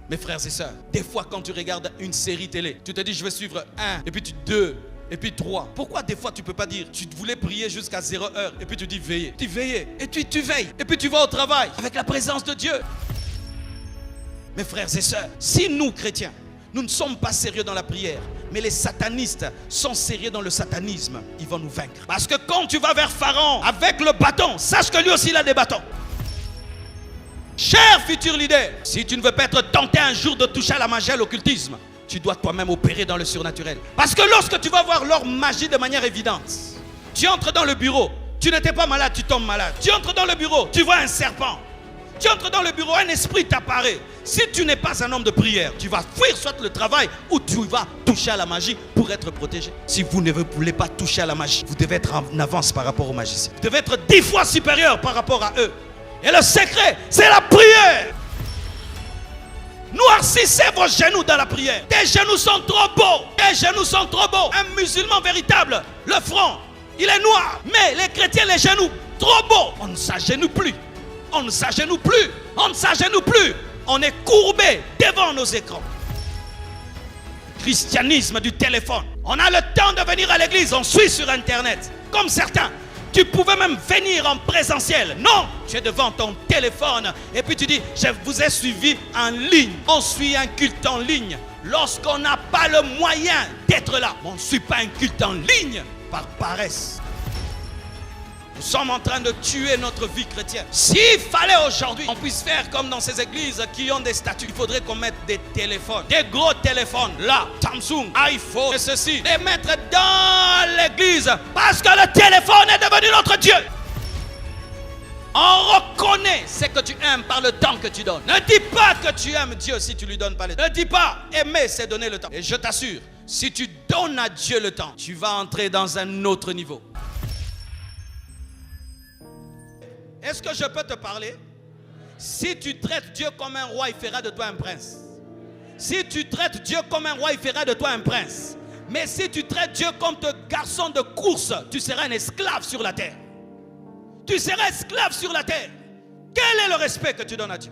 Mes frères et sœurs, des fois quand tu regardes une série télé, tu te dis je vais suivre 1, et puis 2, et puis 3. Pourquoi des fois tu ne peux pas dire tu voulais prier jusqu'à 0 heure, et puis tu dis veiller. Tu veilles, et puis tu veilles, et puis tu vas au travail avec la présence de Dieu. Mes frères et sœurs, si nous chrétiens, nous ne sommes pas sérieux dans la prière, mais les satanistes sont sérieux dans le satanisme, ils vont nous vaincre. Parce que quand tu vas vers Pharaon avec le bâton, sache que lui aussi il a des bâtons. Cher futur leader, si tu ne veux pas être tenté un jour de toucher à la magie, à l'occultisme, tu dois toi-même opérer dans le surnaturel. Parce que lorsque tu vas voir leur magie de manière évidente, tu entres dans le bureau, tu n'étais pas malade, tu tombes malade. Tu entres dans le bureau, tu vois un serpent. Tu entres dans le bureau, un esprit t'apparaît. Si tu n'es pas un homme de prière, tu vas fuir soit le travail ou tu vas toucher à la magie pour être protégé. Si vous ne voulez pas toucher à la magie, vous devez être en avance par rapport aux magiciens. Vous devez être 10 fois supérieur par rapport à eux. Et le secret, c'est la prière. Noircissez vos genoux dans la prière. Tes genoux sont trop beaux. Tes genoux sont trop beaux. Un musulman véritable, le front, il est noir. Mais les chrétiens, les genoux, trop beaux. On ne s'agenouille plus. On ne s'agenouille plus. On ne s'agenouille plus. On est courbé devant nos écrans. Christianisme du téléphone. On a le temps de venir à l'église. On suit sur internet. Comme certains. Tu pouvais même venir en présentiel. Non, tu es devant ton téléphone. Et puis tu dis, je vous ai suivi en ligne. On suit un culte en ligne. Lorsqu'on n'a pas le moyen d'être là. On ne suit pas un culte en ligne par paresse. Nous sommes en train de tuer notre vie chrétienne. S'il fallait aujourd'hui qu'on puisse faire comme dans ces églises qui ont des statues, il faudrait qu'on mette des téléphones, des gros téléphones, là, Samsung, iPhone et ceci, les mettre dans l'église parce que le téléphone est devenu notre Dieu. On reconnaît ce que tu aimes par le temps que tu donnes. Ne dis pas que tu aimes Dieu si tu lui donnes pas le temps. Ne dis pas aimer c'est donner le temps. Et je t'assure, si tu donnes à Dieu le temps, tu vas entrer dans un autre niveau. Est-ce que je peux te parler? Si tu traites Dieu comme un roi, il fera de toi un prince. Si tu traites Dieu comme un roi, il fera de toi un prince. Mais si tu traites Dieu comme ton garçon de course, tu seras un esclave sur la terre. Tu seras esclave sur la terre. Quel est le respect que tu donnes à Dieu?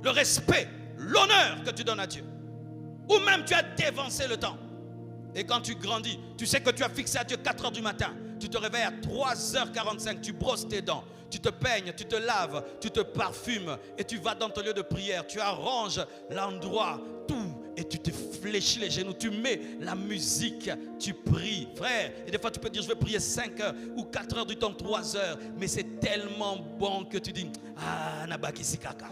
Le respect, l'honneur que tu donnes à Dieu. Ou même tu as dévancé le temps. Et quand tu grandis, tu sais que tu as fixé à Dieu 4 heures du matin. Tu te réveilles à 3h45, tu brosses tes dents, tu te peignes, tu te laves, tu te parfumes et tu vas dans ton lieu de prière. Tu arranges l'endroit, tout, et tu te fléchis les genoux. Tu mets la musique, tu pries, frère. Et des fois tu peux dire je vais prier 5 heures ou 4 heures du temps, 3 heures. Mais c'est tellement bon que tu dis ah, nabakisi kaka.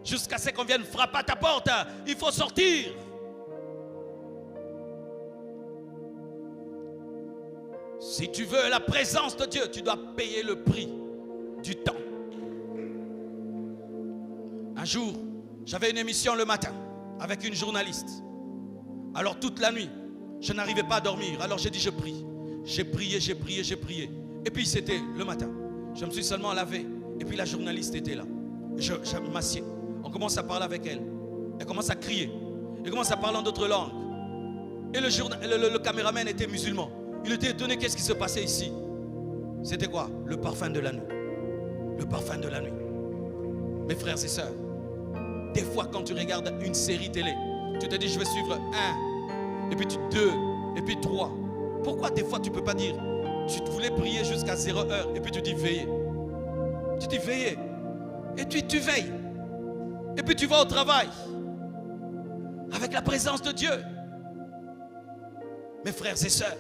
Jusqu'à ce qu'on vienne frapper à ta porte, il faut sortir. Si tu veux la présence de Dieu, tu dois payer le prix du temps. Un jour, j'avais une émission le matin avec une journaliste. Alors toute la nuit, je n'arrivais pas à dormir. Alors j'ai dit je prie. J'ai prié, j'ai prié, j'ai prié. Et puis c'était le matin. Je me suis seulement lavé. Et puis la journaliste était là. Je m'assieds. On commence à parler avec elle. Elle commence à crier. Elle commence à parler en d'autres langues. Et le caméraman était musulman. Il était étonné, qu'est-ce qui se passait ici? C'était quoi? Le parfum de la nuit. Le parfum de la nuit. Mes frères et sœurs, des fois quand tu regardes une série télé, tu te dis je vais suivre 1, et puis 2, et puis 3. Pourquoi des fois tu ne peux pas dire tu voulais prier jusqu'à 0 heure, et puis tu dis veiller. Tu dis veiller. Et puis tu veilles. Et puis tu vas au travail avec la présence de Dieu. Mes frères et sœurs,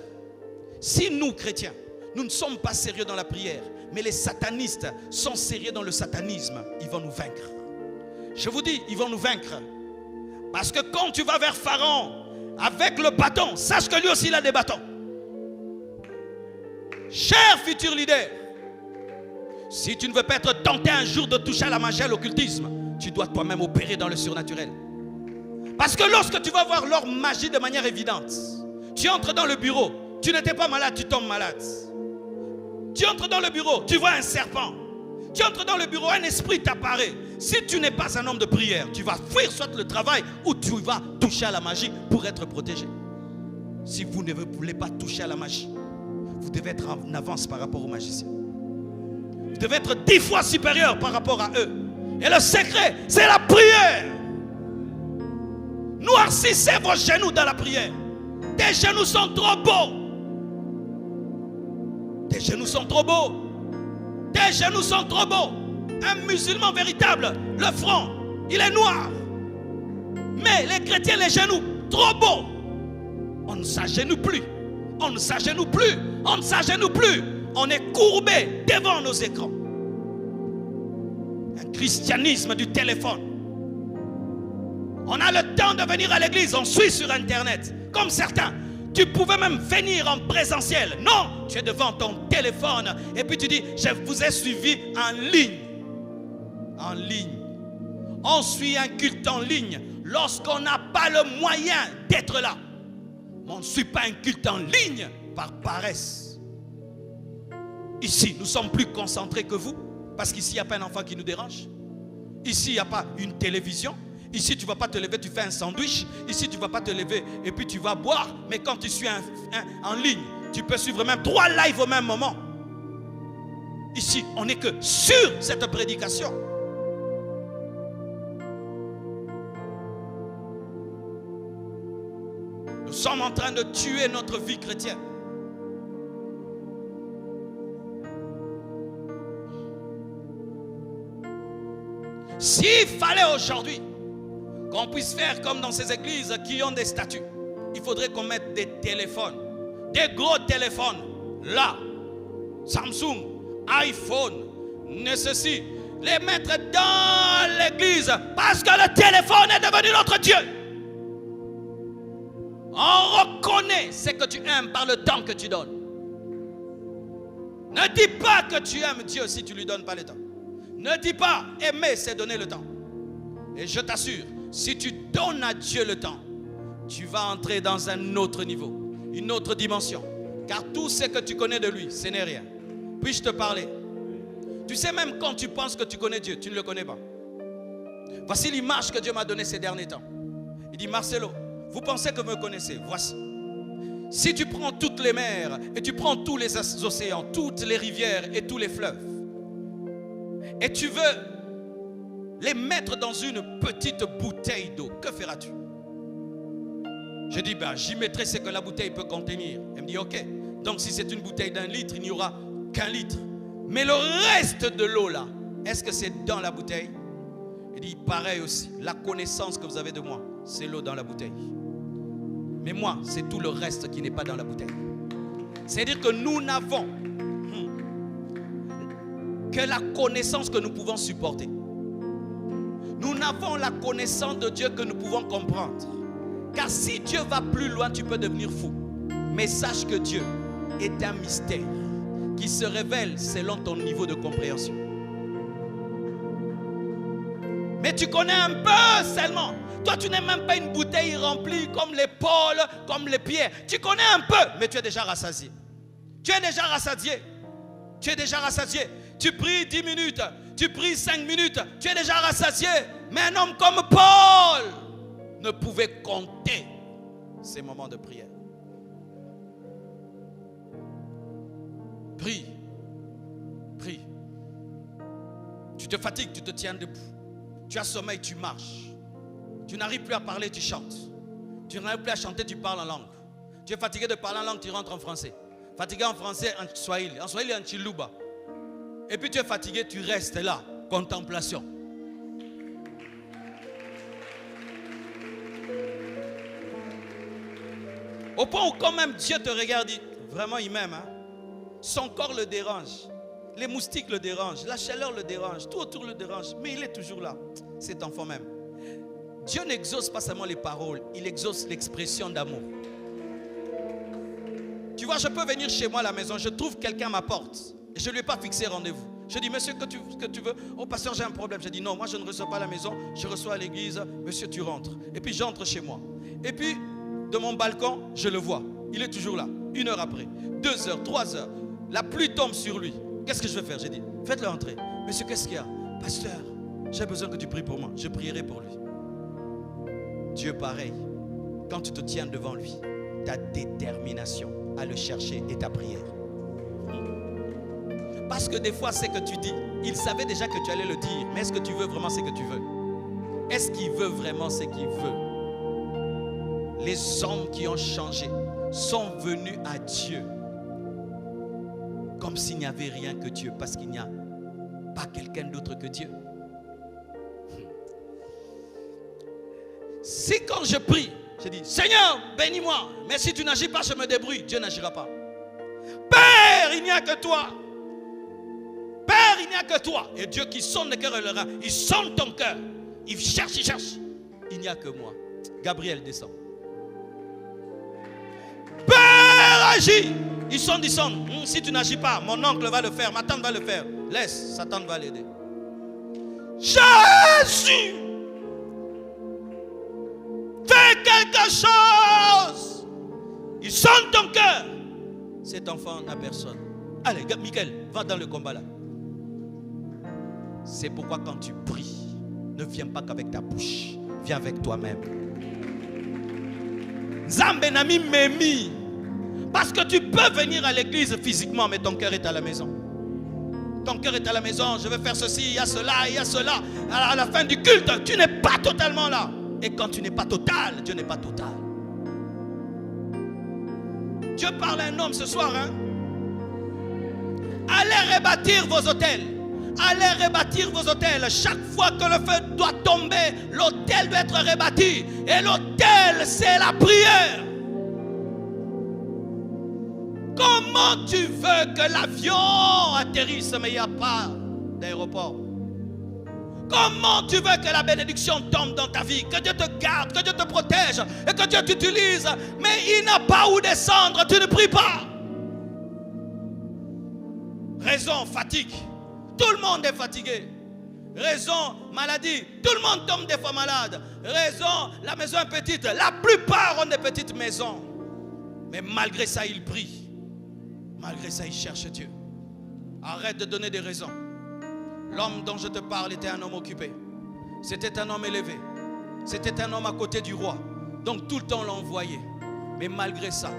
si nous, chrétiens, nous ne sommes pas sérieux dans la prière, mais les satanistes sont sérieux dans le satanisme, ils vont nous vaincre. Je vous dis, ils vont nous vaincre. Parce que quand tu vas vers Pharaon avec le bâton, sache que lui aussi il a des bâtons. Cher futur leader, si tu ne veux pas être tenté un jour de toucher à la magie, à l'occultisme, tu dois toi-même opérer dans le surnaturel. Parce que lorsque tu vas voir leur magie de manière évidente, tu entres dans le bureau, tu n'étais pas malade, tu tombes malade. Tu entres dans le bureau, tu vois un serpent. Tu entres dans le bureau, un esprit t'apparaît. Si tu n'es pas un homme de prière, tu vas fuir soit le travail ou tu vas toucher à la magie pour être protégé. Si vous ne voulez pas toucher à la magie, vous devez être en avance par rapport aux magiciens. Vous devez être 10 fois supérieur par rapport à eux. Et le secret, c'est la prière. Noircissez vos genoux dans la prière. Tes genoux sont trop beaux. Tes genoux sont trop beaux. Tes genoux sont trop beaux. Un musulman véritable, le front, il est noir. Mais les chrétiens, les genoux, trop beaux. On ne s'agenouille plus. On ne s'agenouille plus. On ne s'agenouille plus. On est courbé devant nos écrans. Un christianisme du téléphone. On a le temps de venir à l'église, on suit sur internet. Comme certains, tu pouvais même venir en présentiel. Non, tu es devant ton téléphone et puis tu dis, je vous ai suivi en ligne. En ligne. On suit un culte en ligne lorsqu'on n'a pas le moyen d'être là. Mais on ne suit pas un culte en ligne par paresse. Ici, nous sommes plus concentrés que vous. Parce qu'ici, il n'y a pas un enfant qui nous dérange. Ici, il n'y a pas une télévision. Ici, tu ne vas pas te lever, tu fais un sandwich. Ici, tu ne vas pas te lever et puis tu vas boire. Mais quand tu suis en ligne, tu peux suivre même 3 lives au même moment. Ici, on n'est que sur cette prédication. Nous sommes en train de tuer notre vie chrétienne. S'il fallait aujourd'hui qu'on puisse faire comme dans ces églises qui ont des statues, il faudrait qu'on mette des téléphones, des gros téléphones, là, Samsung, iPhone, ne ceci, les mettre dans l'église parce que le téléphone est devenu notre Dieu. On reconnaît ce que tu aimes par le temps que tu donnes. Ne dis pas que tu aimes Dieu si tu ne lui donnes pas le temps. Ne dis pas aimer, c'est donner le temps. Et je t'assure, si tu donnes à Dieu le temps, tu vas entrer dans un autre niveau, une autre dimension. Car tout ce que tu connais de lui, ce n'est rien. Puis-je te parler? Tu sais, même quand tu penses que tu connais Dieu, tu ne le connais pas. Voici l'image que Dieu m'a donnée ces derniers temps. Il dit, Marcelo, vous pensez que vous me connaissez? Voici. Si tu prends toutes les mers et tu prends tous les océans, toutes les rivières et tous les fleuves, et tu veux les mettre dans une petite bouteille d'eau, que feras-tu? Je dis, j'y mettrai ce que la bouteille peut contenir. Elle me dit, ok. Donc si c'est une bouteille d'1 litre, il n'y aura qu'1 litre. Mais le reste de l'eau là, est-ce que c'est dans la bouteille? Il dit, pareil aussi, la connaissance que vous avez de moi, c'est l'eau dans la bouteille. Mais moi, c'est tout le reste qui n'est pas dans la bouteille. C'est-à-dire que nous n'avons que la connaissance que nous pouvons supporter. Nous n'avons la connaissance de Dieu que nous pouvons comprendre. Car si Dieu va plus loin, tu peux devenir fou. Mais sache que Dieu est un mystère qui se révèle selon ton niveau de compréhension. Mais tu connais un peu seulement. Toi, tu n'es même pas une bouteille remplie comme l'épaule, comme les pieds. Tu connais un peu, mais tu es déjà rassasié. Tu es déjà rassasié. Tu es déjà rassasié. Tu pries 10 minutes, tu pries 5 minutes, tu es déjà rassasié. Mais un homme comme Paul ne pouvait compter ces moments de prière. Prie. Prie. Tu te fatigues, tu te tiens debout. Tu as sommeil, tu marches. Tu n'arrives plus à parler, tu chantes. Tu n'arrives plus à chanter, tu parles en langue. Tu es fatigué de parler en langue, tu rentres en français. Fatigué en français, en Swahili. En Swahili, en Chiluba. Et puis tu es fatigué, tu restes là. Contemplation. Au point où quand même Dieu te regarde, dit, vraiment il m'aime. Hein? Son corps le dérange. Les moustiques le dérangent. La chaleur le dérange. Tout autour le dérange. Mais il est toujours là. Cet enfant même. Dieu n'exauce pas seulement les paroles. Il exauce l'expression d'amour. Tu vois, je peux venir chez moi à la maison. Je trouve quelqu'un à ma porte. Et je ne lui ai pas fixé rendez-vous. Je dis, monsieur, que tu veux? Oh, pasteur, j'ai un problème. Je dis, non, moi, je ne reçois pas à la maison. Je reçois à l'église. Monsieur, tu rentres. Et puis, j'entre chez moi. Et puis, de mon balcon, je le vois. Il est toujours là. 1 heure après. 2 heures, 3 heures. La pluie tombe sur lui. Qu'est-ce que je vais faire? J'ai dit, faites-le entrer. Monsieur, qu'est-ce qu'il y a? Pasteur, j'ai besoin que tu pries pour moi. Je prierai pour lui. Dieu pareil. Quand tu te tiens devant lui, ta détermination à le chercher et ta prière. Parce que des fois, ce que tu dis, il savait déjà que tu allais le dire. Mais est-ce que tu veux vraiment ce que tu veux? Est-ce qu'il veut vraiment ce qu'il veut? les hommes qui ont changé sont venus à Dieu comme s'il n'y avait rien que Dieu, parce qu'il n'y a pas quelqu'un d'autre que Dieu. Si quand je prie, je dis Seigneur, bénis-moi, mais si tu n'agis pas, je me débrouille, Dieu n'agira pas. Père, il n'y a que toi. Père, il n'y a que toi. Et Dieu qui sonde le cœur et le rein, il sonde ton cœur. Il cherche, il cherche. Il n'y a que moi. Gabriel descend. Père, agis. Il sonde, il sonde. Si tu n'agis pas, mon oncle va le faire, ma tante va le faire. Laisse, sa tante va l'aider. Jésus, fais quelque chose. Il sonde ton cœur. Cet enfant n'a personne. Allez, Michael, va dans le combat là. C'est pourquoi quand tu pries, ne viens pas qu'avec ta bouche. Viens avec toi-même. Nzambe nami memi. Parce que tu peux venir à l'église physiquement, mais ton cœur est à la maison. Ton cœur est à la maison. Je vais faire ceci, il y a cela, il y a cela. À la fin du culte, tu n'es pas totalement là. Et quand tu n'es pas total, Dieu n'est pas total. Dieu parle à un homme ce soir. Allez rebâtir vos hôtels. Allez rebâtir vos hôtels. Chaque fois que le feu doit tomber, l'hôtel doit être rebâti. Et l'hôtel, c'est la prière. Comment tu veux que l'avion atterrisse, mais il n'y a pas d'aéroport? Comment tu veux que la bénédiction tombe dans ta vie? Que Dieu te garde, que Dieu te protège et que Dieu t'utilise. Mais il n'a pas où descendre, tu ne pries pas. Raison, fatigue. Tout le monde est fatigué. Raison, maladie. Tout le monde tombe des fois malade. Raison, la maison est petite. La plupart ont des petites maisons. Mais malgré ça, ils prient. Malgré ça, ils cherchent Dieu. Arrête de donner des raisons. L'homme dont je te parle était un homme occupé. C'était un homme élevé. C'était un homme à côté du roi. Donc tout le temps on l'envoyait. Mais malgré ça,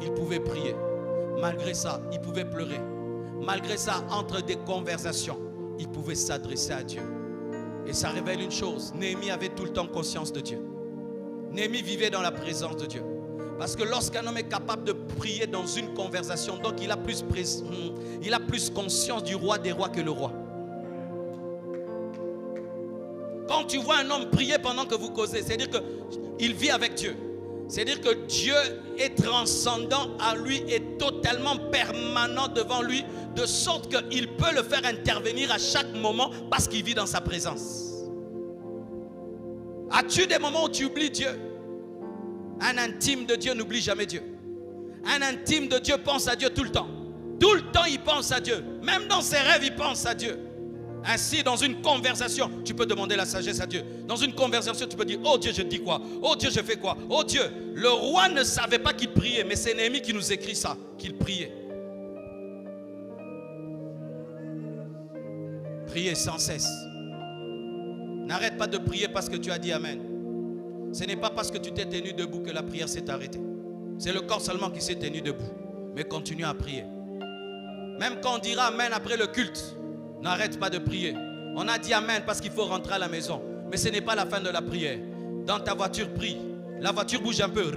il pouvait prier. Malgré ça, il pouvait pleurer. Malgré ça, entre des conversations, il pouvait s'adresser à Dieu. Et ça révèle une chose. Néhémie avait tout le temps conscience de Dieu. Néhémie vivait dans la présence de Dieu. Parce que lorsqu'un homme est capable de prier dans une conversation, donc il a plus conscience du roi des rois que le roi. Quand tu vois un homme prier pendant que vous causez, c'est-à-dire qu'il vit avec Dieu. C'est-à-dire que Dieu est transcendant à lui et totalement permanent devant lui, de sorte qu'il peut le faire intervenir à chaque moment parce qu'il vit dans sa présence. As-tu des moments où tu oublies Dieu? Un intime de Dieu n'oublie jamais Dieu. Un intime de Dieu pense à Dieu tout le temps. Tout le temps il pense à Dieu. Même dans ses rêves il pense à Dieu. Ainsi, dans une conversation, tu peux demander la sagesse à Dieu. Dans une conversation, tu peux dire, oh Dieu, je dis quoi? Oh Dieu, je fais quoi? Oh Dieu, le roi ne savait pas qu'il priait, mais c'est Néhémie qui nous écrit ça, qu'il priait. Priez sans cesse. N'arrête pas de prier parce que tu as dit Amen. Ce n'est pas parce que tu t'es tenu debout que la prière s'est arrêtée. C'est le corps seulement qui s'est tenu debout. Mais continue à prier. Même quand on dira Amen après le culte, n'arrête pas de prier. On a dit Amen parce qu'il faut rentrer à la maison. Mais ce n'est pas la fin de la prière. Dans ta voiture, prie. La voiture bouge un peu.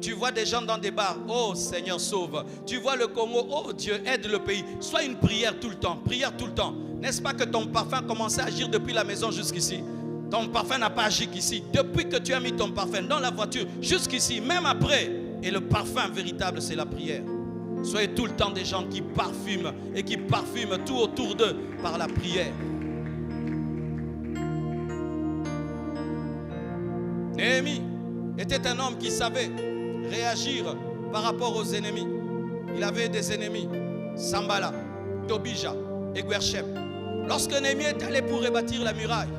Tu vois des gens dans des bars. Oh Seigneur, sauve. Tu vois le Congo. Oh Dieu, aide le pays. Sois une prière tout le temps. Prière tout le temps. N'est-ce pas que ton parfum commençait à agir depuis la maison jusqu'ici? Ton parfum n'a pas agi qu'ici. Depuis que tu as mis ton parfum dans la voiture jusqu'ici, même après. Et le parfum véritable, c'est la prière. Soyez tout le temps des gens qui parfument et qui parfument tout autour d'eux par la prière. Néhémie était un homme qui savait réagir par rapport aux ennemis. Il avait des ennemis, Sambala, Tobija et Guerchem. Lorsque Néhémie est allé pour rebâtir la muraille,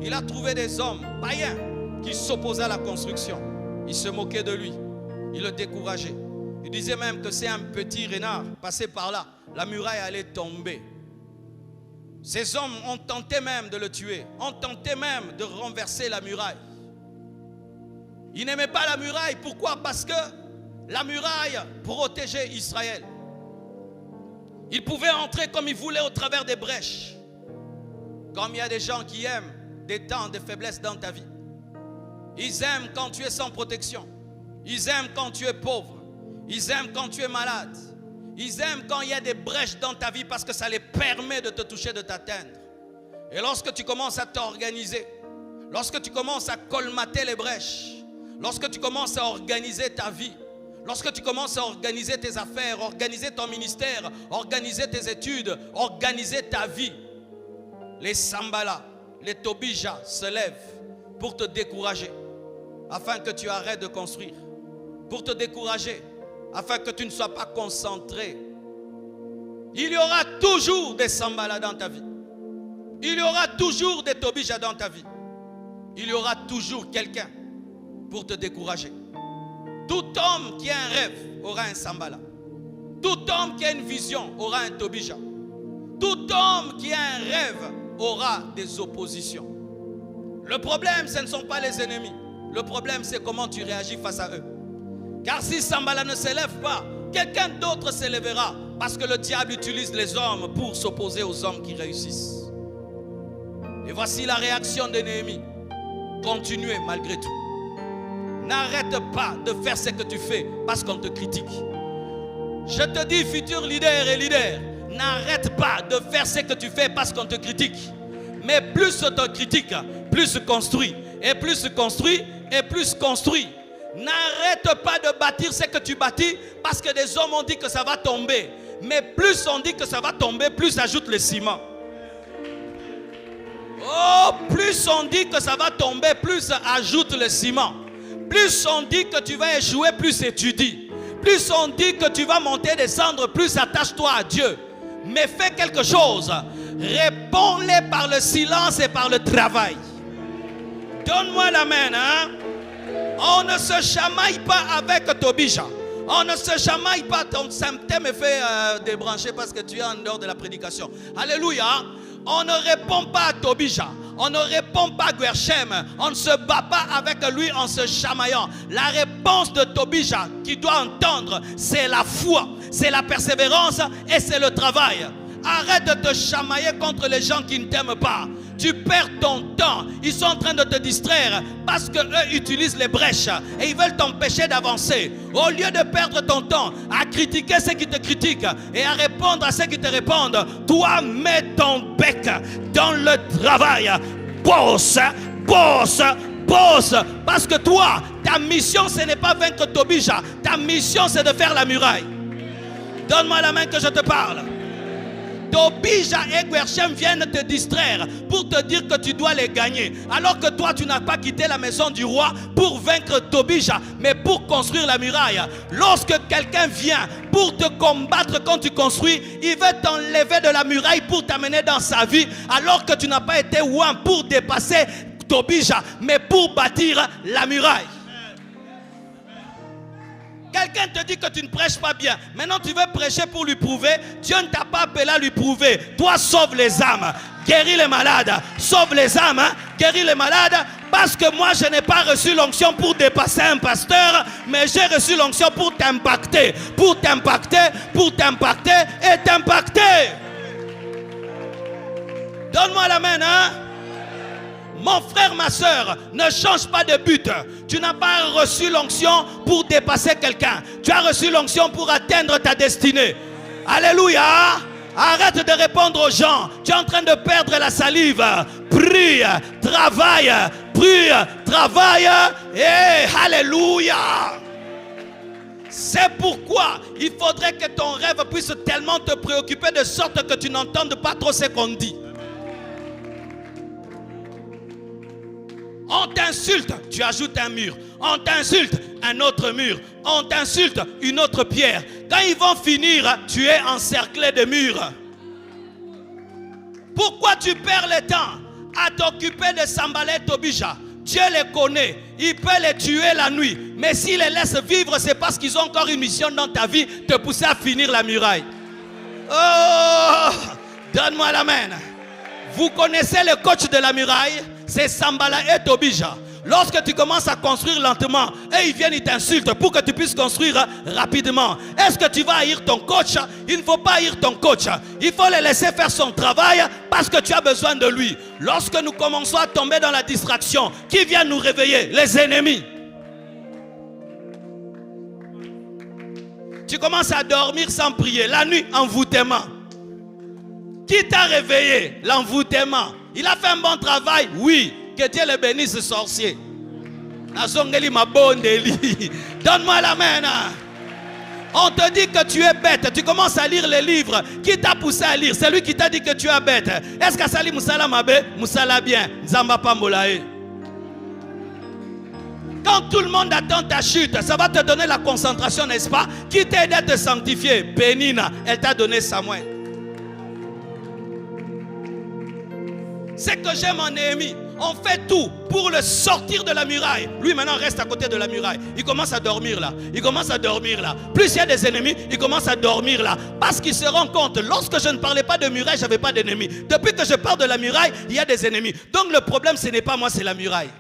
il a trouvé des hommes païens qui s'opposaient à la construction. Ils se moquaient de lui, ils le décourageaient. Il disait même que c'est un petit renard passé par là, la muraille allait tomber. Ces hommes ont tenté même de le tuer, ont tenté même de renverser la muraille. Ils n'aimaient pas la muraille, pourquoi? Parce que la muraille protégeait Israël. Ils pouvaient entrer comme ils voulaient au travers des brèches. Comme il y a des gens qui aiment des temps de faiblesse dans ta vie. Ils aiment quand tu es sans protection. Ils aiment quand tu es pauvre. Ils aiment quand tu es malade. Ils aiment quand il y a des brèches dans ta vie parce que ça les permet de te toucher, de t'atteindre. Et lorsque tu commences à t'organiser, lorsque tu commences à colmater les brèches, lorsque tu commences à organiser ta vie, lorsque tu commences à organiser tes affaires, organiser ton ministère, organiser tes études, organiser ta vie, les Sambala, les Tobija se lèvent pour te décourager, afin que tu arrêtes de construire, pour te décourager, afin que tu ne sois pas concentré. Il y aura toujours des Sambala dans ta vie. Il y aura toujours des Tobija dans ta vie. Il y aura toujours quelqu'un pour te décourager. Tout homme qui a un rêve aura un Sambala. Tout homme qui a une vision aura un Tobija. Tout homme qui a un rêve aura des oppositions. Le problème, ce ne sont pas les ennemis. Le problème, c'est comment tu réagis face à eux. Car si Sambala ne s'élève pas, quelqu'un d'autre s'élèvera. Parce que le diable utilise les hommes pour s'opposer aux hommes qui réussissent. Et voici la réaction de Néhémie. Continuez malgré tout. N'arrête pas de faire ce que tu fais parce qu'on te critique. Je te dis, futur leader et leader, n'arrête pas de faire ce que tu fais parce qu'on te critique. Mais plus on te critique, plus construit. Et plus construit, et plus construit. N'arrête pas de bâtir ce que tu bâtis parce que des hommes ont dit que ça va tomber. Mais plus on dit que ça va tomber, plus ajoute le ciment. Oh, plus on dit que ça va tomber, plus ajoute le ciment. Plus on dit que tu vas échouer, plus étudie. Plus on dit que tu vas monter, descendre, plus attache-toi à Dieu. Mais fais quelque chose. Réponds-les par le silence et par le travail. Donne-moi la main, hein? On ne se chamaille pas avec Tobija. On ne se chamaille pas. Ton symptôme est fait débrancher parce que tu es en dehors de la prédication. Alléluia. On ne répond pas à Tobija. On ne répond pas à Guerchem. On ne se bat pas avec lui en se chamaillant. La réponse de Tobija qui doit entendre, c'est la foi, c'est la persévérance et c'est le travail. Arrête de te chamailler contre les gens qui ne t'aiment pas. Tu perds ton temps. Ils sont en train de te distraire parce qu'eux utilisent les brèches et ils veulent t'empêcher d'avancer. Au lieu de perdre ton temps à critiquer ceux qui te critiquent et à répondre à ceux qui te répondent, toi mets ton bec dans le travail. Bosse, bosse, bosse. Parce que toi, ta mission, ce n'est pas vaincre Tobija. Ta mission, c'est de faire la muraille. Donne-moi la main que je te parle. Tobija et Guerchem viennent te distraire pour te dire que tu dois les gagner. Alors que toi, tu n'as pas quitté la maison du roi pour vaincre Tobija, mais pour construire la muraille. Lorsque quelqu'un vient pour te combattre quand tu construis, il veut t'enlever de la muraille pour t'amener dans sa vie, alors que tu n'as pas été ouin pour dépasser Tobija, mais pour bâtir la muraille. Quelqu'un te dit que tu ne prêches pas bien. Maintenant tu veux prêcher pour lui prouver. Dieu ne t'a pas appelé à lui prouver. Toi sauve les âmes, guéris les malades. Sauve les âmes, guéris les malades. Parce que moi je n'ai pas reçu l'onction pour dépasser un pasteur, mais j'ai reçu l'onction pour t'impacter. Pour t'impacter, pour t'impacter et t'impacter. Donne-moi la main, hein. Mon frère, ma soeur, ne change pas de but. Tu n'as pas reçu l'onction pour dépasser quelqu'un. Tu as reçu l'onction pour atteindre ta destinée. Alléluia. Arrête de répondre aux gens. Tu es en train de perdre la salive. Prie, travaille, prie, travaille. Et alléluia. C'est pourquoi il faudrait que ton rêve puisse tellement te préoccuper de sorte que tu n'entendes pas trop ce qu'on dit. On t'insulte, tu ajoutes un mur. On t'insulte, un autre mur. On t'insulte, une autre pierre. Quand ils vont finir, tu es encerclé de murs. Pourquoi tu perds le temps à t'occuper de Sambala et Tobija? Dieu les connaît. Il peut les tuer la nuit. Mais s'il les laisse vivre, c'est parce qu'ils ont encore une mission dans ta vie, te pousser à finir la muraille. Oh, donne-moi la main. Vous connaissez le coach de la muraille? C'est Sambala et Tobija. Lorsque tu commences à construire lentement et ils viennent, ils t'insultent pour que tu puisses construire rapidement. Est-ce que tu vas haïr ton coach? Il ne faut pas haïr ton coach. Il faut le laisser faire son travail parce que tu as besoin de lui. Lorsque nous commençons à tomber dans la distraction, qui vient nous réveiller? Les ennemis. Tu commences à dormir sans prier. La nuit, envoûtement. Qui t'a réveillé? L'envoûtement. Il a fait un bon travail? Oui. Que Dieu le bénisse, ce sorcier. Donne-moi la main. On te dit que tu es bête. Tu commences à lire les livres. Qui t'a poussé à lire? C'est lui qui t'a dit que tu es bête. Est-ce que Sali Moussala Mabe? Moussala bien. Zamba Pambolae. Quand tout le monde attend ta chute, ça va te donner la concentration, n'est-ce pas? Qui t'a aidé à te sanctifier? Pénina, elle t'a donné Samuel. C'est que j'aime mon ennemi. On fait tout pour le sortir de la muraille. Lui maintenant reste à côté de la muraille. Il commence à dormir là. Il commence à dormir là. Plus il y a des ennemis, il commence à dormir là. Parce qu'il se rend compte, lorsque je ne parlais pas de muraille, je n'avais pas d'ennemis. Depuis que je parle de la muraille, il y a des ennemis. Donc le problème, ce n'est pas moi, c'est la muraille.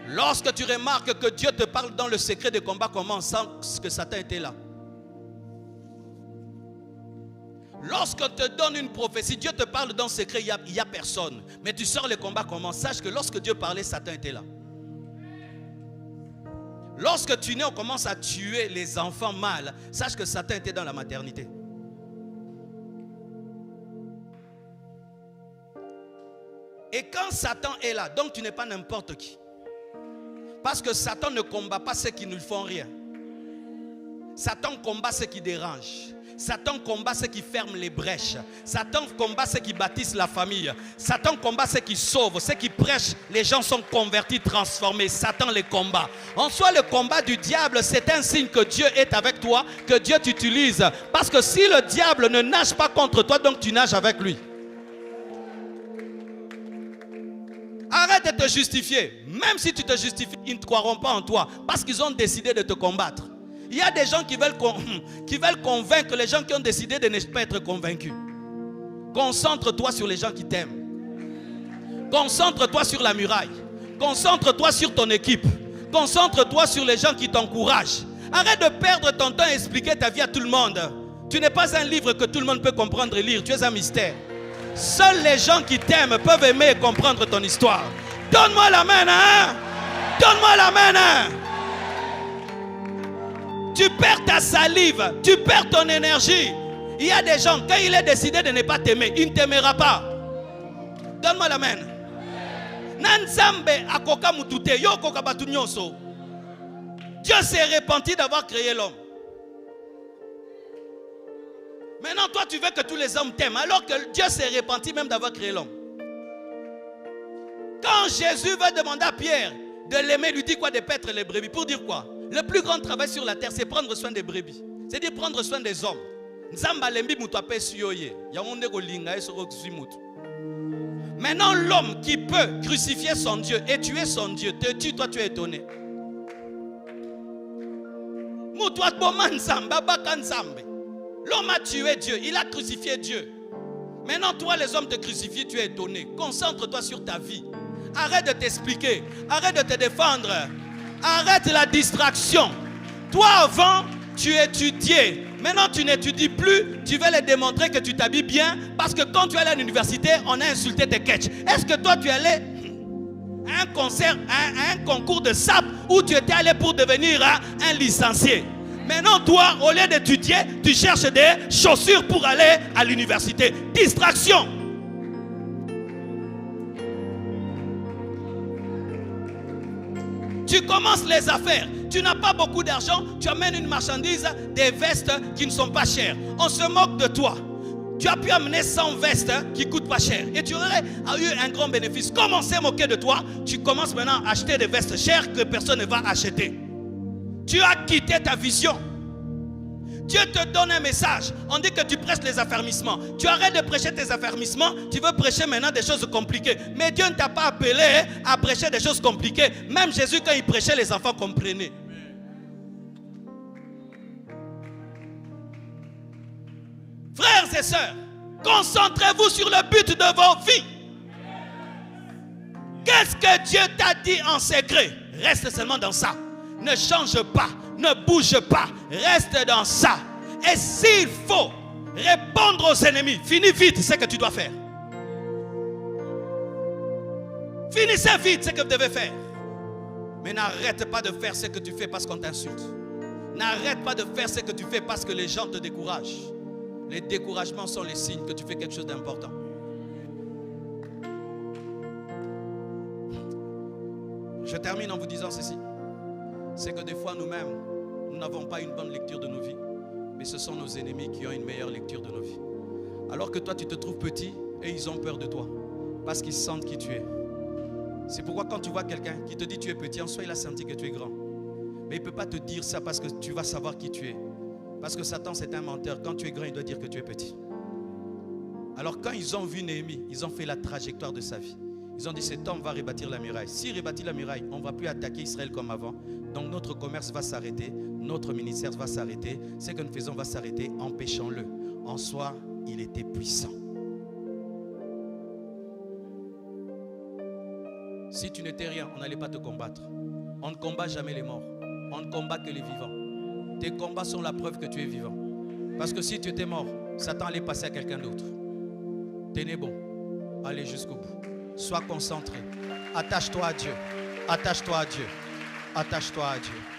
Lorsque tu remarques que Dieu te parle dans le secret des combats, comment sans que Satan était là. Lorsqu'on te donne une prophétie, Dieu te parle dans le secret, il n'y a personne. Mais tu sors les combats comment? Sache que lorsque Dieu parlait, Satan était là. Lorsque tu nais, on commence à tuer les enfants mâles. Sache que Satan était dans la maternité. Et quand Satan est là, donc tu n'es pas n'importe qui. Parce que Satan ne combat pas ceux qui ne font rien. Satan combat ceux qui dérangent. Satan combat ceux qui ferment les brèches. Satan combat ceux qui bâtissent la famille. Satan combat ceux qui sauvent, ceux qui prêchent. Les gens sont convertis, transformés. Satan les combat. En soi, le combat du diable, c'est un signe que Dieu est avec toi, que Dieu t'utilise. Parce que si le diable ne nage pas contre toi, donc tu nages avec lui. Arrête de te justifier. Même si tu te justifies, ils ne croiront pas en toi. Parce qu'ils ont décidé de te combattre. Il y a des gens qui veulent convaincre les gens qui ont décidé de ne pas être convaincus. Concentre-toi sur les gens qui t'aiment. Concentre-toi sur la muraille. Concentre-toi sur ton équipe. Concentre-toi sur les gens qui t'encouragent. Arrête de perdre ton temps à expliquer ta vie à tout le monde. Tu n'es pas un livre que tout le monde peut comprendre et lire. Tu es un mystère. Seuls les gens qui t'aiment peuvent aimer et comprendre ton histoire. Donne-moi la main, hein? Donne-moi la main, hein? Tu perds ta salive, tu perds ton énergie. Il y a des gens, quand il est décidé de ne pas t'aimer, il ne t'aimera pas. Donne-moi la main. Dieu s'est repenti d'avoir créé l'homme. Maintenant, toi, tu veux que tous les hommes t'aiment, alors que Dieu s'est repenti même d'avoir créé l'homme. Quand Jésus va demander à Pierre de l'aimer, lui dit quoi? De paître les brebis. Pour dire quoi? Le plus grand travail sur la terre, c'est prendre soin des brebis. C'est-à-dire prendre soin des hommes. Maintenant, l'homme qui peut crucifier son Dieu et tuer son Dieu, te tue, toi tu es étonné. L'homme a tué Dieu, il a crucifié Dieu. Maintenant, toi, les hommes te crucifient, tu es étonné. Concentre-toi sur ta vie. Arrête de t'expliquer, arrête de te défendre. Arrête la distraction. Toi avant, tu étudiais. Maintenant, tu n'étudies plus. Tu veux les démontrer que tu t'habilles bien. Parce que quand tu es allé à l'université, on a insulté tes catchs. Est-ce que toi, tu es allé à un concert, à un concours de sap où tu étais allé pour devenir un licencié? Maintenant, toi, au lieu d'étudier, tu cherches des chaussures pour aller à l'université. Distraction. Tu commences les affaires, tu n'as pas beaucoup d'argent, tu amènes une marchandise, des vestes qui ne sont pas chères. On se moque de toi. Tu as pu amener 100 vestes qui ne coûtent pas cher et tu aurais eu un grand bénéfice. Comme on s'est moqué de toi, tu commences maintenant à acheter des vestes chères que personne ne va acheter. Tu as quitté ta vision. Dieu te donne un message. On dit que tu prêches les affermissements. Tu arrêtes de prêcher tes affermissements. Tu veux prêcher maintenant des choses compliquées. Mais Dieu ne t'a pas appelé à prêcher des choses compliquées. Même Jésus, quand il prêchait, les enfants comprenaient. Frères et sœurs, concentrez-vous sur le but de vos vies. Qu'est-ce que Dieu t'a dit en secret? Reste seulement dans ça. Ne change pas, ne bouge pas, reste dans ça. Et s'il faut répondre aux ennemis, finis vite ce que tu dois faire. Finissez vite ce que vous devez faire. Mais n'arrête pas de faire ce que tu fais parce qu'on t'insulte. N'arrête pas de faire ce que tu fais parce que les gens te découragent. Les découragements sont les signes que tu fais quelque chose d'important. Je termine en vous disant ceci. C'est que des fois nous-mêmes, nous n'avons pas une bonne lecture de nos vies. Mais ce sont nos ennemis qui ont une meilleure lecture de nos vies. Alors que toi tu te trouves petit et ils ont peur de toi. Parce qu'ils sentent qui tu es. C'est pourquoi quand tu vois quelqu'un qui te dit tu es petit, en soi il a senti que tu es grand. Mais il ne peut pas te dire ça parce que tu vas savoir qui tu es. Parce que Satan c'est un menteur. Quand tu es grand, il doit dire que tu es petit. Alors quand ils ont vu Néhémie, ils ont fait la trajectoire de sa vie. Ils ont dit cet homme va rebâtir la muraille. S'il rebâtit la muraille, on ne va plus attaquer Israël comme avant. Donc notre commerce va s'arrêter, notre ministère va s'arrêter. Ce que nous faisons va s'arrêter, empêchons-le. En soi, il était puissant. Si tu n'étais rien, on n'allait pas te combattre. On ne combat jamais les morts. On ne combat que les vivants. Tes combats sont la preuve que tu es vivant. Parce que si tu étais mort, Satan allait passer à quelqu'un d'autre. Tenez bon. Allez jusqu'au bout. Sois concentré. Attache-toi à Dieu. Attache-toi à Dieu. Attache-toi à Dieu.